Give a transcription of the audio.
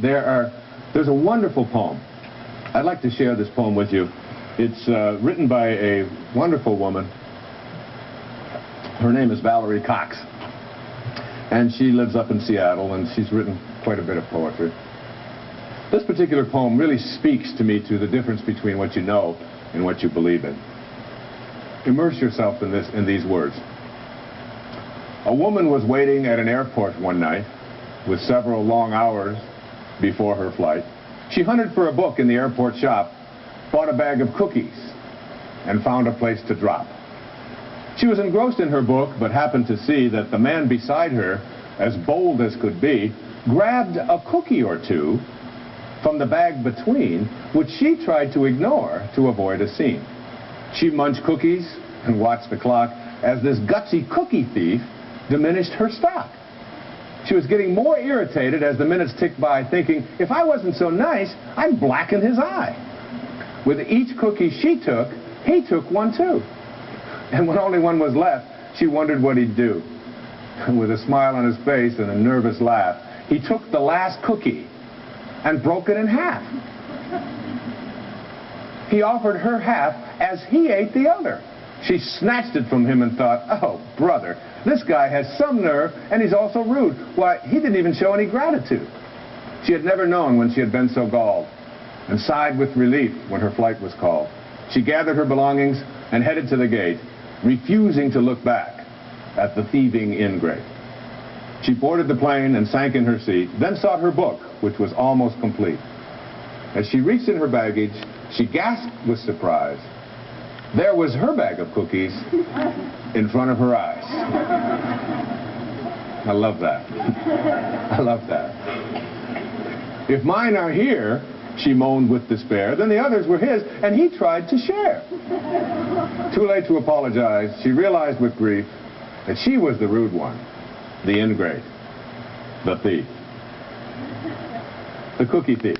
There's a wonderful poem. I'd like to share this poem with you. It's written by a wonderful woman. Her name is Valerie Cox. And she lives up in Seattle, and she's written quite a bit of poetry. This particular poem really speaks to me to the difference between what you know and what you believe in. Immerse yourself in these words. A woman was waiting at an airport one night with several long hours before her flight. She hunted for a book in the airport shop, bought a bag of cookies, and found a place to drop. She was engrossed in her book, but happened to see that the man beside her, as bold as could be, grabbed a cookie or two from the bag between, which she tried to ignore to avoid a scene. She munched cookies and watched the clock as this gutsy cookie thief diminished her stock. She was getting more irritated as the minutes ticked by, thinking, if I wasn't so nice, I'd blacken his eye. With each cookie she took, he took one too. And when only one was left, she wondered what he'd do. And with a smile on his face and a nervous laugh, he took the last cookie and broke it in half. He offered her half as he ate the other. She snatched it from him and thought, oh, brother, this guy has some nerve, and he's also rude. Why, he didn't even show any gratitude. She had never known when she had been so galled, and sighed with relief when her flight was called. She gathered her belongings and headed to the gate, refusing to look back at the thieving ingrate. She boarded the plane and sank in her seat, then sought her book, which was almost complete. As she reached in her baggage, she gasped with surprise. There was her bag of cookies in front of her eyes. I love that. I love that. If mine are here, she moaned with despair, then the others were his, and he tried to share. Too late to apologize, she realized with grief that she was the rude one, the ingrate, the thief, the cookie thief.